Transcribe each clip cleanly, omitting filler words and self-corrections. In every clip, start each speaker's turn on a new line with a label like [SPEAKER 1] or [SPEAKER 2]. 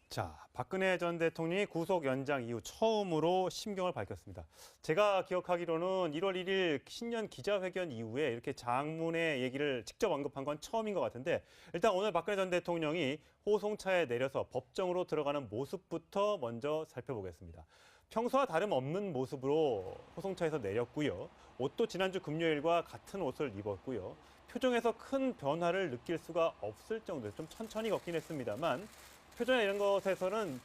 [SPEAKER 1] 자, 박근혜 전 대통령이 구속 연장 이후 처음으로 심경을 밝혔습니다. 제가 기억하기로는 1월 1일 신년 기자회견 이후에 이렇게 장문의 얘기를 직접 언급한 건 처음인 것 같은데 일단 오늘 박근혜 전 대통령이 호송차에 내려서 법정으로 들어가는 모습부터 먼저 살펴보겠습니다. 평소와 다름없는 모습으로 호송차에서 내렸고요. 옷도 지난주 금요일과 같은 옷을 입었고요. 표정에서 큰 변화를 느낄 수가 없을 정도로 좀 천천히 걷긴 했습니다만 표정이나 이런 것에서는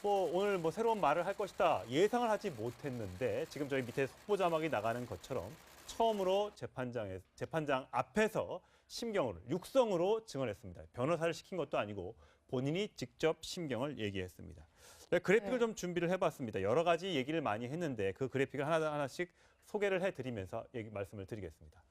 [SPEAKER 1] 오늘 새로운 말을 할 것이다 예상을 하지 못했는데 지금 저희 밑에 속보 자막이 나가는 것처럼 처음으로 재판장 앞에서 심경을 육성으로 증언했습니다. 변호사를 시킨 것도 아니고 본인이 직접 심경을 얘기했습니다. 그래픽을 좀 준비를 해봤습니다. 여러 가지 얘기를 많이 했는데 그 그래픽을 하나씩 소개를 해드리면서 말씀을 드리겠습니다.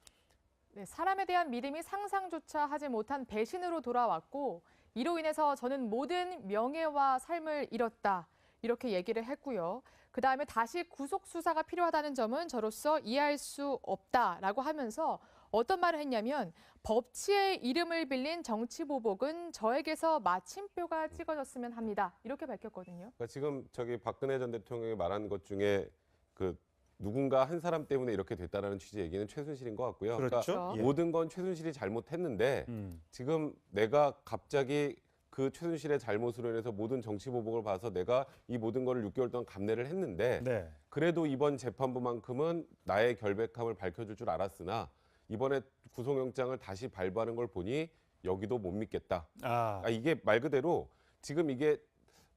[SPEAKER 2] 네, 사람에 대한 믿음이 상상조차 하지 못한 배신으로 돌아왔고 이로 인해서 저는 모든 명예와 삶을 잃었다. 이렇게 얘기를 했고요. 그다음에 다시 구속 수사가 필요하다는 점은 저로서 이해할 수 없다라고 하면서 어떤 말을 했냐면 법치의 이름을 빌린 정치보복은 저에게서 마침표가 찍어졌으면 합니다. 이렇게 밝혔거든요.
[SPEAKER 3] 그러니까 지금 박근혜 전 대통령이 말한 것 중에 누군가 한 사람 때문에 이렇게 됐다라는 취지의 얘기는 최순실인 것 같고요.
[SPEAKER 1] 그렇죠.
[SPEAKER 3] 그러니까
[SPEAKER 1] 예.
[SPEAKER 3] 모든 건 최순실이 잘못했는데 지금 내가 갑자기 그 최순실의 잘못으로 인해서 모든 정치 보복을 봐서 내가 이 모든 거를 6개월 동안 감내를 했는데
[SPEAKER 1] 네.
[SPEAKER 3] 그래도 이번 재판부만큼은 나의 결백함을 밝혀줄 줄 알았으나 이번에 구속영장을 다시 발부하는 걸 보니 여기도 못 믿겠다. 이게 말 그대로 지금 이게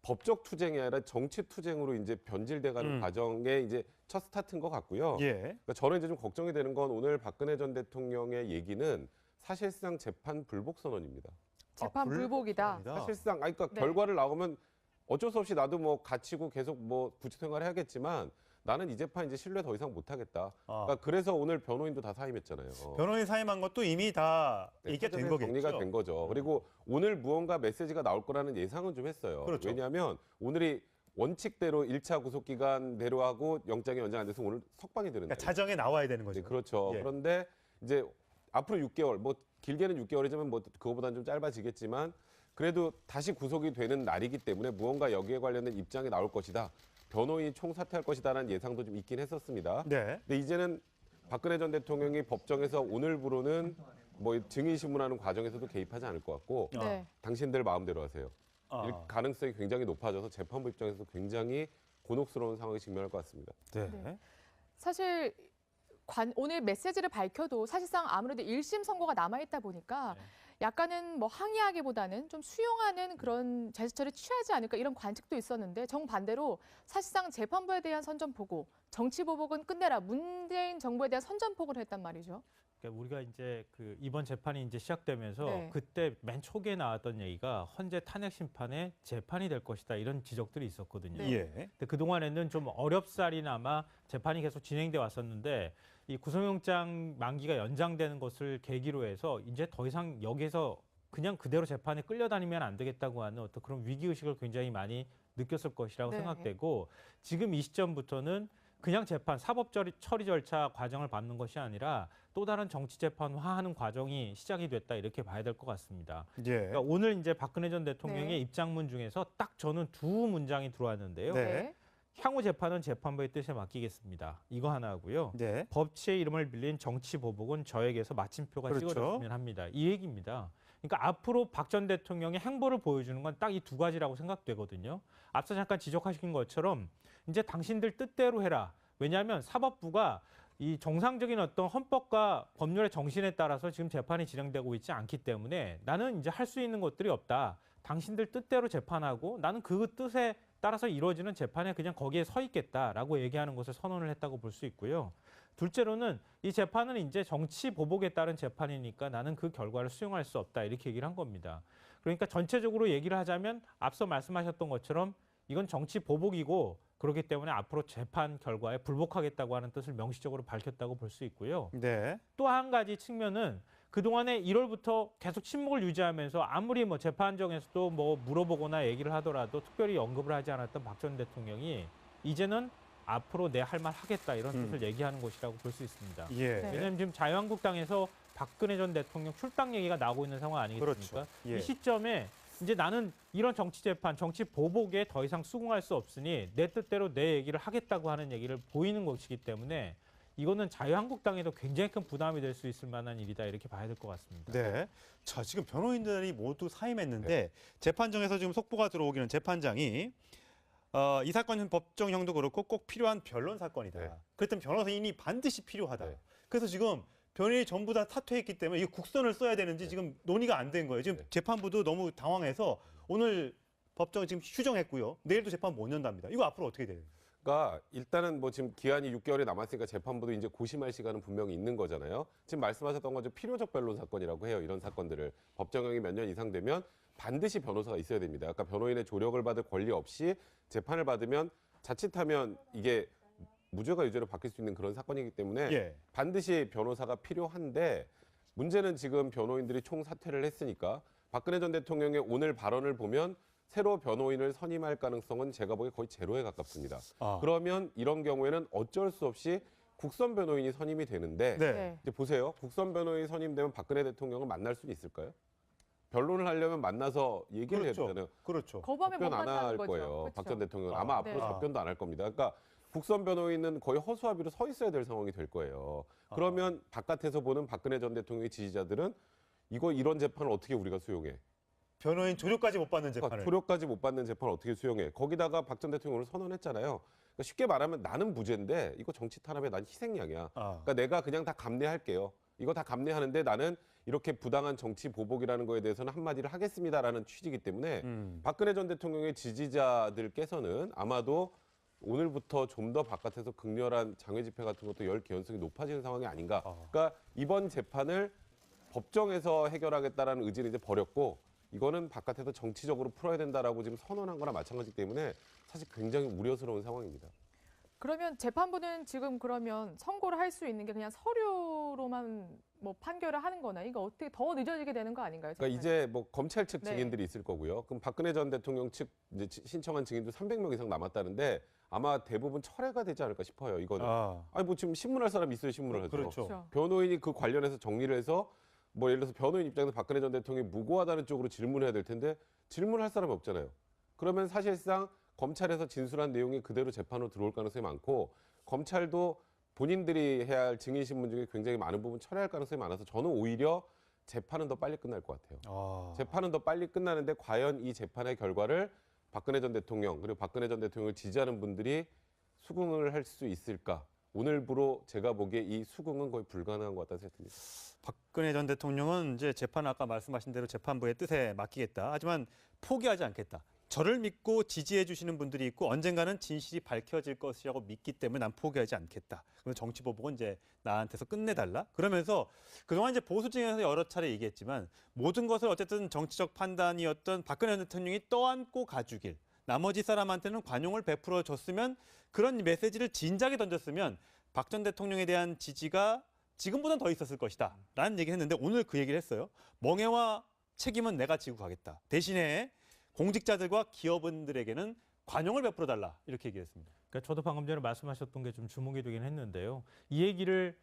[SPEAKER 3] 법적 투쟁이 아니라 정치 투쟁으로 이제 변질돼가는 과정의 이제 첫 스타트인 것 같고요.
[SPEAKER 1] 예.
[SPEAKER 3] 그러니까 저는 이제 좀 걱정이 되는 건 오늘 박근혜 전 대통령의 얘기는 사실상 재판 불복 선언입니다.
[SPEAKER 2] 재판 불복이다.
[SPEAKER 3] 사실상 그러니까
[SPEAKER 2] 네.
[SPEAKER 3] 결과를 나오면 어쩔 수 없이 나도 갇히고 계속 구치 생활을 해야겠지만 나는 이 재판 이제 신뢰 더 이상 못 하겠다. 그러니까 그래서 오늘 변호인도 다 사임했잖아요.
[SPEAKER 1] 변호인 사임한 것도 이미 다 얘기가 된 거겠죠.
[SPEAKER 3] 정리가 된 거죠. 그리고 오늘 무언가 메시지가 나올 거라는 예상은 좀 했어요.
[SPEAKER 1] 그렇죠.
[SPEAKER 3] 왜냐하면 오늘이 원칙대로 1차 구속기간대로 하고 영장이 연장 안 돼서 오늘 석방이 되는
[SPEAKER 1] 그러니까 자정에 나와야 되는 거죠.
[SPEAKER 3] 네, 그렇죠.
[SPEAKER 1] 예.
[SPEAKER 3] 그런데 이제 앞으로 6개월, 길게는 6개월이지만 그거보다는 좀 짧아지겠지만 그래도 다시 구속이 되는 날이기 때문에 무언가 여기에 관련된 입장이 나올 것이다. 변호인이 총사퇴할 것이다라는 예상도 좀 있긴 했었습니다.
[SPEAKER 1] 네.
[SPEAKER 3] 근데 이제는 박근혜 전 대통령이 법정에서 오늘부로는 증인 신문하는 과정에서도 개입하지 않을 것 같고
[SPEAKER 2] 네.
[SPEAKER 3] 당신들 마음대로 하세요. 이 가능성이 굉장히 높아져서 재판부 입장에서 굉장히 곤혹스러운 상황에 직면할 것 같습니다.
[SPEAKER 1] 네.
[SPEAKER 2] 네. 사실 오늘 메시지를 밝혀도 사실상 아무래도 1심 선고가 남아있다 보니까 약간은 항의하기보다는 좀 수용하는 그런 제스처를 취하지 않을까 이런 관측도 있었는데 정반대로 사실상 재판부에 대한 선전포고, 정치보복은 끝내라, 문재인 정부에 대한 선전포고를 했단 말이죠.
[SPEAKER 4] 그러니까 우리가 이제 이번 재판이 이제 시작되면서
[SPEAKER 2] 네.
[SPEAKER 4] 그때 맨 초기에 나왔던 얘기가 헌재 탄핵 심판의 재판이 될 것이다 이런 지적들이 있었거든요.
[SPEAKER 2] 네.
[SPEAKER 1] 예.
[SPEAKER 4] 근데 그 동안에는 좀 어렵사리나마 재판이 계속 진행돼 왔었는데 이 구속영장 만기가 연장되는 것을 계기로 해서 이제 더 이상 여기에서 그냥 그대로 재판에 끌려다니면 안 되겠다고 하는 어떤 그런 위기의식을 굉장히 많이 느꼈을 것이라고
[SPEAKER 2] 네.
[SPEAKER 4] 생각되고 지금 이 시점부터는 그냥 재판, 사법 처리 절차 과정을 밟는 것이 아니라 또 다른 정치 재판화하는 과정이 시작이 됐다 이렇게 봐야 될 것 같습니다.
[SPEAKER 1] 예.
[SPEAKER 4] 그러니까 오늘 이제 박근혜 전 대통령의
[SPEAKER 2] 네.
[SPEAKER 4] 입장문 중에서 딱 저는 두 문장이 들어왔는데요.
[SPEAKER 1] 네.
[SPEAKER 4] 향후 재판은 재판부의 뜻에 맡기겠습니다. 이거 하나 하고요.
[SPEAKER 1] 네.
[SPEAKER 4] 법치의 이름을 빌린 정치 보복은 저에게서 마침표가
[SPEAKER 1] 그렇죠.
[SPEAKER 4] 찍어졌으면 합니다. 이 얘기입니다. 그러니까 앞으로 박 전 대통령의 행보를 보여주는 건 딱 이 두 가지라고 생각되거든요. 앞서 잠깐 지적하신 것처럼 이제 당신들 뜻대로 해라. 왜냐하면 사법부가 이 정상적인 어떤 헌법과 법률의 정신에 따라서 지금 재판이 진행되고 있지 않기 때문에 나는 이제 할 수 있는 것들이 없다. 당신들 뜻대로 재판하고 나는 그 뜻에 따라서 이루어지는 재판에 그냥 거기에 서 있겠다라고 얘기하는 것을 선언을 했다고 볼 수 있고요. 둘째로는 이 재판은 이제 정치 보복에 따른 재판이니까 나는 그 결과를 수용할 수 없다 이렇게 얘기를 한 겁니다. 그러니까 전체적으로 얘기를 하자면 앞서 말씀하셨던 것처럼 이건 정치 보복이고 그렇기 때문에 앞으로 재판 결과에 불복하겠다고 하는 뜻을 명시적으로 밝혔다고 볼 수 있고요.
[SPEAKER 1] 네.
[SPEAKER 4] 또 한 가지 측면은 그동안에 1월부터 계속 침묵을 유지하면서 아무리 재판정에서도 물어보거나 얘기를 하더라도 특별히 언급을 하지 않았던 박 전 대통령이 이제는 앞으로 내 할 말 하겠다 이런 뜻을 얘기하는 것이라고 볼 수 있습니다.
[SPEAKER 1] 예.
[SPEAKER 2] 네.
[SPEAKER 4] 왜냐하면 지금 자유한국당에서 박근혜 전 대통령 출당 얘기가 나오고 있는 상황 아니겠습니까?
[SPEAKER 1] 그렇죠. 예.
[SPEAKER 4] 이 시점에 이제 나는 이런 정치 재판, 정치 보복에 더 이상 수긍할 수 없으니 내 뜻대로 내 얘기를 하겠다고 하는 얘기를 보이는 것이기 때문에 이거는 자유한국당에도 굉장히 큰 부담이 될 수 있을 만한 일이다 이렇게 봐야 될 것 같습니다.
[SPEAKER 1] 네. 자, 지금 변호인들이 모두 사임했는데 재판정에서 지금 속보가 들어오기는 재판장이 이 사건은 법정형도 그렇고 꼭 필요한 변론 사건이다.
[SPEAKER 3] 네.
[SPEAKER 1] 그랬더니 변호사인이 반드시 필요하다.
[SPEAKER 3] 네.
[SPEAKER 1] 그래서 지금 변호인이 전부 다 사퇴했기 때문에 이 국선을 써야 되는지 지금 논의가 안 된 거예요. 지금 재판부도 너무 당황해서 오늘 법정 지금 휴정했고요. 내일도 재판 못 연답니다. 이거 앞으로 어떻게 돼요?
[SPEAKER 3] 그러니까 일단은 뭐 지금 기한이 6개월이 남았으니까 재판부도 이제 고심할 시간은 분명히 있는 거잖아요. 지금 말씀하셨던 건 좀 필요적 변론 사건이라고 해요. 이런 사건들을 법정형이 몇 년 이상 되면 반드시 변호사가 있어야 됩니다. 아까 변호인의 조력을 받을 권리 없이 재판을 받으면 자칫하면 이게 무죄가 유죄로 바뀔 수 있는 그런 사건이기 때문에 반드시 변호사가 필요한데 문제는 지금 변호인들이 총사퇴를 했으니까 박근혜 전 대통령의 오늘 발언을 보면 새로 변호인을 선임할 가능성은 제가 보기에 거의 제로에 가깝습니다. 그러면 이런 경우에는 어쩔 수 없이 국선 변호인이 선임이 되는데 이제 보세요. 국선 변호인이 선임되면 박근혜 대통령을 만날 수 있을까요? 변론을 하려면 만나서 얘기를 해야 되잖아요.
[SPEAKER 1] 그렇죠.
[SPEAKER 2] 거부하면 못
[SPEAKER 3] 답변 안
[SPEAKER 2] 만나는
[SPEAKER 3] 할
[SPEAKER 2] 거죠.
[SPEAKER 3] 거예요.
[SPEAKER 2] 그렇죠.
[SPEAKER 3] 박 전 대통령은 아마 앞으로 답변도 안 할 겁니다. 그러니까 국선 변호인은 거의 허수아비로 서 있어야 될 상황이 될 거예요. 그러면 바깥에서 보는 박근혜 전 대통령의 지지자들은 이런 재판을 어떻게 우리가 수용해?
[SPEAKER 1] 변호인 조력까지 못 받는 재판을.
[SPEAKER 3] 조력까지 못 받는 재판을 어떻게 수용해? 거기다가 박 전 대통령을 선언했잖아요. 그러니까 쉽게 말하면 나는 무죄인데 이거 정치 탄압에 난 희생양이야. 그러니까 내가 그냥 다 감내할게요. 이거 다 감내하는데 나는 이렇게 부당한 정치 보복이라는 거에 대해서는 한마디를 하겠습니다라는 취지이기 때문에 박근혜 전 대통령의 지지자들께서는 아마도 오늘부터 좀 더 바깥에서 극렬한 장외 집회 같은 것도 열 개연성이 높아지는 상황이 아닌가. 그러니까 이번 재판을 법정에서 해결하겠다라는 의지는 이제 버렸고 이거는 바깥에서 정치적으로 풀어야 된다라고 지금 선언한 거나 마찬가지이기 때문에 사실 굉장히 우려스러운 상황입니다.
[SPEAKER 2] 그러면 재판부는 지금 그러면 선고를 할 수 있는 게 그냥 서류로만 뭐 판결을 하는 거나 이거 어떻게 더 늦어지게 되는 거 아닌가요?
[SPEAKER 3] 그러니까 이제 뭐 검찰 측
[SPEAKER 2] 네.
[SPEAKER 3] 증인들이 있을 거고요. 그럼 박근혜 전 대통령 측 이제 신청한 증인도 300명 이상 남았다는데 아마 대부분 철회가 되지 않을까 싶어요. 이거는. 아니 뭐 지금 신문할 사람이 있어요. 신문을 하죠.
[SPEAKER 1] 그렇죠.
[SPEAKER 3] 변호인이 그 관련해서 정리를 해서 뭐 예를 들어서 변호인 입장에서 박근혜 전 대통령이 무고하다는 쪽으로 질문해야 될 텐데 질문할 사람이 없잖아요. 그러면 사실상 검찰에서 진술한 내용이 그대로 재판으로 들어올 가능성이 많고 검찰도 본인들이 해야 할 증인 신문 중에 굉장히 많은 부분 철회할 가능성이 많아서 저는 오히려 재판은 더 빨리 끝날 것 같아요. 재판은 더 빨리 끝나는데 과연 이 재판의 결과를 박근혜 전 대통령 그리고 박근혜 전 대통령을 지지하는 분들이 수긍을 할 수 있을까? 오늘부로 제가 보기에 이 수긍은 거의 불가능한 것 같다는 생각이 듭니다.
[SPEAKER 1] 박근혜 전 대통령은 이제 재판을 아까 말씀하신 대로 재판부의 뜻에 맡기겠다. 하지만 포기하지 않겠다. 저를 믿고 지지해 주시는 분들이 있고 언젠가는 진실이 밝혀질 것이라고 믿기 때문에 난 포기하지 않겠다. 그러면 정치 보복은 이제 나한테서 끝내달라. 그러면서 그동안 이제 보수 진영에서 여러 차례 얘기했지만 모든 것을 어쨌든 정치적 판단이었던 박근혜 대통령이 떠안고 가주길. 나머지 사람한테는 관용을 베풀어 줬으면 그런 메시지를 진작에 던졌으면 박 전 대통령에 대한 지지가 지금보다는 더 있었을 것이다. 라는 얘기를 했는데 오늘 그 얘기를 했어요. 멍해와 책임은 내가 지고 가겠다. 대신에 공직자들과 기업인들에게는 관용을 베풀어 달라. 이렇게 얘기했습니다.
[SPEAKER 4] 그러니까 저도 방금 전에 말씀하셨던 게 좀 주목이 되긴 했는데요. 이 얘기를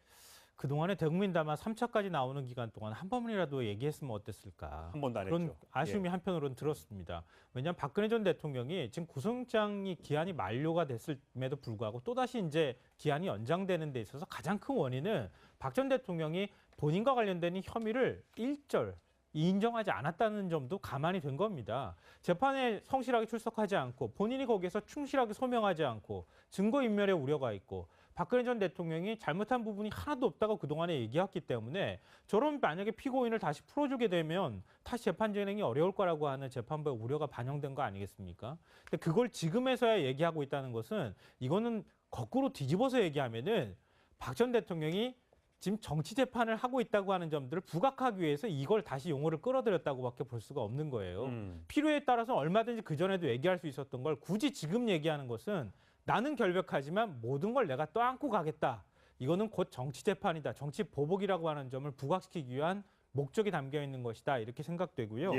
[SPEAKER 4] 그동안에 대국민 담화 3차까지 나오는 기간 동안 한 번이라도 얘기했으면 어땠을까.
[SPEAKER 1] 한 번도 안
[SPEAKER 4] 그런
[SPEAKER 1] 했죠.
[SPEAKER 4] 아쉬움이 한편으로는 들었습니다. 왜냐하면 박근혜 전 대통령이 지금 구속영장이 기한이 만료가 됐음에도 불구하고 또다시 이제 기한이 연장되는 데 있어서 가장 큰 원인은 박 전 대통령이 본인과 관련된 혐의를 일절 인정하지 않았다는 점도 가만히 된 겁니다. 재판에 성실하게 출석하지 않고 본인이 거기에서 충실하게 소명하지 않고 증거인멸의 우려가 있고 박근혜 전 대통령이 잘못한 부분이 하나도 없다고 그동안에 얘기했기 때문에 저런 만약에 피고인을 다시 풀어주게 되면 다시 재판 진행이 어려울 거라고 하는 재판부의 우려가 반영된 거 아니겠습니까? 근데 그걸 지금에서야 얘기하고 있다는 것은 이거는 거꾸로 뒤집어서 얘기하면은 박 전 대통령이 지금 정치 재판을 하고 있다고 하는 점들을 부각하기 위해서 이걸 다시 용어를 끌어들였다고밖에 볼 수가 없는 거예요. 필요에 따라서 얼마든지 그전에도 얘기할 수 있었던 걸 굳이 지금 얘기하는 것은 나는 결백하지만 모든 걸 내가 떠안고 가겠다. 이거는 곧 정치 재판이다. 정치 보복이라고 하는 점을 부각시키기 위한 목적이 담겨 있는 것이다. 이렇게 생각되고요.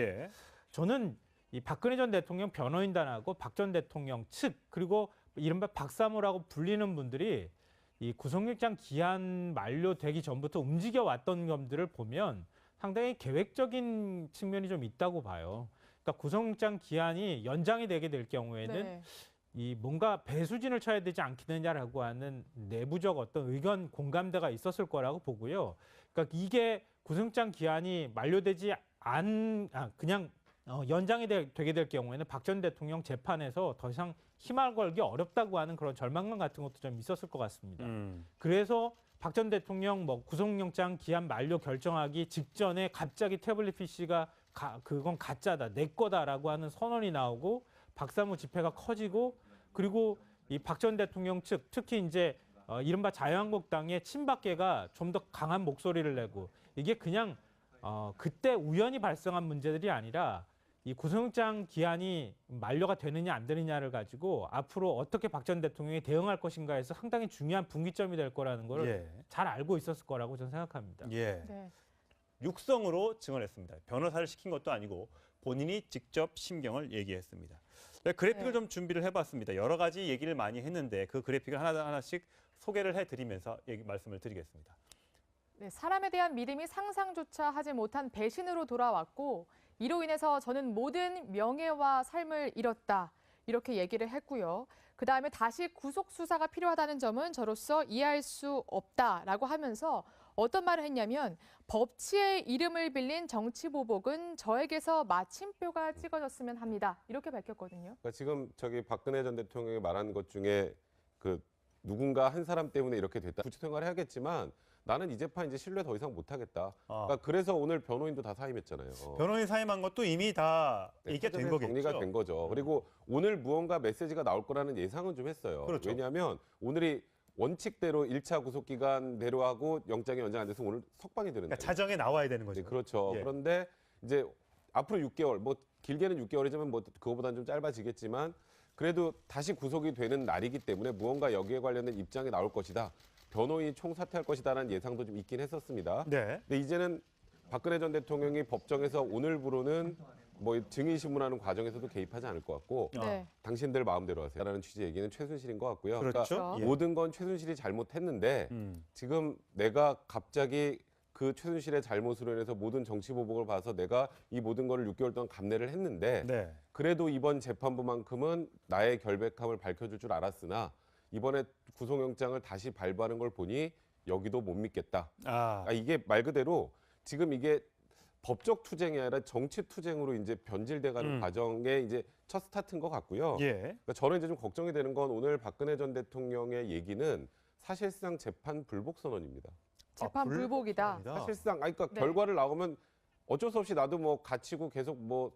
[SPEAKER 4] 저는 이 박근혜 전 대통령 변호인단하고 박 전 대통령 측 그리고 이른바 박사모라고 불리는 분들이 이 구속영장 기한 만료되기 전부터 움직여왔던 점들을 보면 상당히 계획적인 측면이 좀 있다고 봐요. 그러니까 구속영장 기한이 연장이 되게 될 경우에는
[SPEAKER 2] 네.
[SPEAKER 4] 이 뭔가 배수진을 쳐야 되지 않겠느냐라고 하는 내부적 어떤 의견 공감대가 있었을 거라고 보고요. 그러니까 이게 구속영장 기한이 만료되지 그냥 연장이 되게 될 경우에는 박 전 대통령 재판에서 더 이상 힘을 걸기 어렵다고 하는 그런 절망감 같은 것도 좀 있었을 것 같습니다. 그래서 박 전 대통령 뭐 구속영장 기한 만료 결정하기 직전에 갑자기 태블릿 PC가 그건 가짜다, 내 거다라고 하는 선언이 나오고 박사모 집회가 커지고 그리고 이 박 전 대통령 측 특히 이제 이른바 자유한국당의 친박계가 좀 더 강한 목소리를 내고 이게 그냥 그때 우연히 발생한 문제들이 아니라 이 구속영장 기한이 만료가 되느냐 안 되느냐를 가지고 앞으로 어떻게 박 전 대통령이 대응할 것인가에서 상당히 중요한 분기점이 될 거라는 걸 잘 알고 있었을 거라고 저는 생각합니다.
[SPEAKER 1] 예.
[SPEAKER 2] 네.
[SPEAKER 1] 육성으로 증언했습니다. 변호사를 시킨 것도 아니고 본인이 직접 심경을 얘기했습니다. 네, 그래픽을 좀 준비를 해봤습니다. 여러 가지 얘기를 많이 했는데 그 그래픽을 하나씩 소개를 해드리면서 말씀을 드리겠습니다.
[SPEAKER 2] 네, 사람에 대한 믿음이 상상조차 하지 못한 배신으로 돌아왔고 이로 인해서 저는 모든 명예와 삶을 잃었다. 이렇게 얘기를 했고요. 그다음에 다시 구속 수사가 필요하다는 점은 저로서 이해할 수 없다라고 하면서 어떤 말을 했냐면 법치의 이름을 빌린 정치보복은 저에게서 마침표가 찍어졌으면 합니다. 이렇게 밝혔거든요.
[SPEAKER 3] 그러니까 지금 박근혜 전 대통령이 말한 것 중에 그 누군가 한 사람 때문에 이렇게 됐다. 구치 생활을 해야겠지만 나는 이 재판 이제 신뢰 더 이상 못하겠다. 그러니까 그래서 오늘 변호인도 다 사임했잖아요.
[SPEAKER 1] 변호인 사임한 것도 이미 다 얘기가 된 거겠죠.
[SPEAKER 3] 정리가 된 거죠. 그리고 오늘 무언가 메시지가 나올 거라는 예상은 좀 했어요.
[SPEAKER 1] 그렇죠.
[SPEAKER 3] 왜냐하면 오늘이 원칙대로 1차 구속기간대로 하고 영장이 연장 안 돼서 오늘 석방이 되는
[SPEAKER 1] 그러니까
[SPEAKER 3] 날이에요.
[SPEAKER 1] 자정에 나와야 되는 거죠.
[SPEAKER 3] 네, 그렇죠.
[SPEAKER 1] 예.
[SPEAKER 3] 그런데 이제 앞으로 6개월, 뭐 길게는 6개월이지만 뭐 그거보다는 좀 짧아지겠지만 그래도 다시 구속이 되는 날이기 때문에 무언가 여기에 관련된 입장이 나올 것이다. 변호인이 총사퇴할 것이다라는 예상도 좀 있긴 했었습니다.
[SPEAKER 1] 네.
[SPEAKER 3] 근데 이제는 박근혜 전 대통령이 법정에서 오늘부로는 뭐 증인 신문하는 과정에서도 개입하지 않을 것 같고
[SPEAKER 2] 네.
[SPEAKER 3] 당신들 마음대로 하세요라는 취지의 얘기는 최순실인 것 같고요.
[SPEAKER 1] 그렇죠.
[SPEAKER 3] 그러니까
[SPEAKER 1] 예.
[SPEAKER 3] 모든 건 최순실이 잘못했는데 지금 내가 갑자기 그 최순실의 잘못으로 인해서 모든 정치보복을 봐서 내가 이 모든 거를 6개월 동안 감내를 했는데
[SPEAKER 1] 네.
[SPEAKER 3] 그래도 이번 재판부만큼은 나의 결백함을 밝혀줄 줄 알았으나 이번에 구속영장을 다시 발부하는 걸 보니 여기도 못 믿겠다. 그러니까 이게 말 그대로 지금 이게 법적 투쟁이 아니라 정치 투쟁으로 이제 변질돼가는 과정의 이제 첫 스타트인 것 같고요.
[SPEAKER 1] 예.
[SPEAKER 3] 그러니까 저는 이제 좀 걱정이 되는 건 오늘 박근혜 전 대통령의 얘기는 사실상 재판 불복 선언입니다.
[SPEAKER 2] 재판 불복이다.
[SPEAKER 3] 사실상 그러니까
[SPEAKER 2] 네.
[SPEAKER 3] 결과를 나오면 어쩔 수 없이 나도 뭐 갇히고 계속 뭐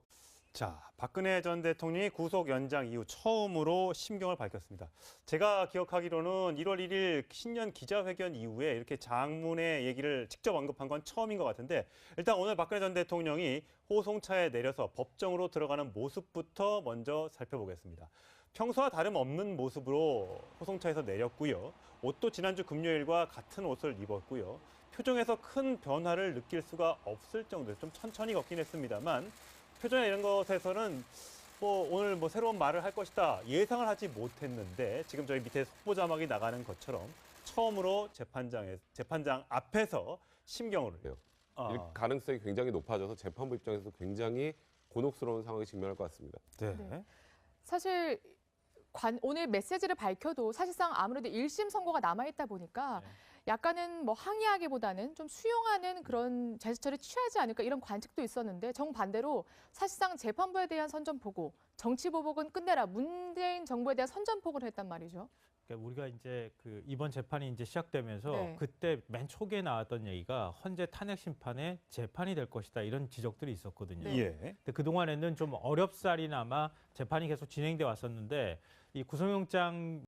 [SPEAKER 1] 자, 박근혜 전 대통령이 구속 연장 이후 처음으로 심경을 밝혔습니다. 제가 기억하기로는 1월 1일 신년 기자회견 이후에 이렇게 장문의 얘기를 직접 언급한 건 처음인 것 같은데 일단 오늘 박근혜 전 대통령이 호송차에 내려서 법정으로 들어가는 모습부터 먼저 살펴보겠습니다. 평소와 다름없는 모습으로 호송차에서 내렸고요. 옷도 지난주 금요일과 같은 옷을 입었고요. 표정에서 큰 변화를 느낄 수가 없을 정도로 좀 천천히 걷긴 했습니다만 표정이나 이런 것에서는 뭐 오늘 뭐 새로운 말을 할 것이다 예상을 하지 못했는데 지금 저희 밑에 속보 자막이 나가는 것처럼 처음으로 재판장 앞에서 심경을
[SPEAKER 3] 일 가능성이 굉장히 높아져서 재판부 입장에서 굉장히 곤혹스러운 상황에 직면할 것 같습니다.
[SPEAKER 1] 네.
[SPEAKER 2] 네. 사실 오늘 메시지를 밝혀도 사실상 아무래도 1심 선고가 남아있다 보니까 약간은 뭐 항의하기보다는 좀 수용하는 그런 제스처를 취하지 않을까 이런 관측도 있었는데 정반대로 사실상 재판부에 대한 선전포고, 정치보복은 끝내라, 문재인 정부에 대한 선전포고를 했단 말이죠.
[SPEAKER 4] 그러니까 우리가 이제 그 이번 재판이 이제 시작되면서
[SPEAKER 2] 네.
[SPEAKER 4] 그때 맨 초기에 나왔던 얘기가 헌재 탄핵 심판의 재판이 될 것이다 이런 지적들이 있었거든요.
[SPEAKER 2] 네.
[SPEAKER 1] 예.
[SPEAKER 4] 근데 그 동안에는 좀 어렵사리나마 재판이 계속 진행돼 왔었는데 이 구속영장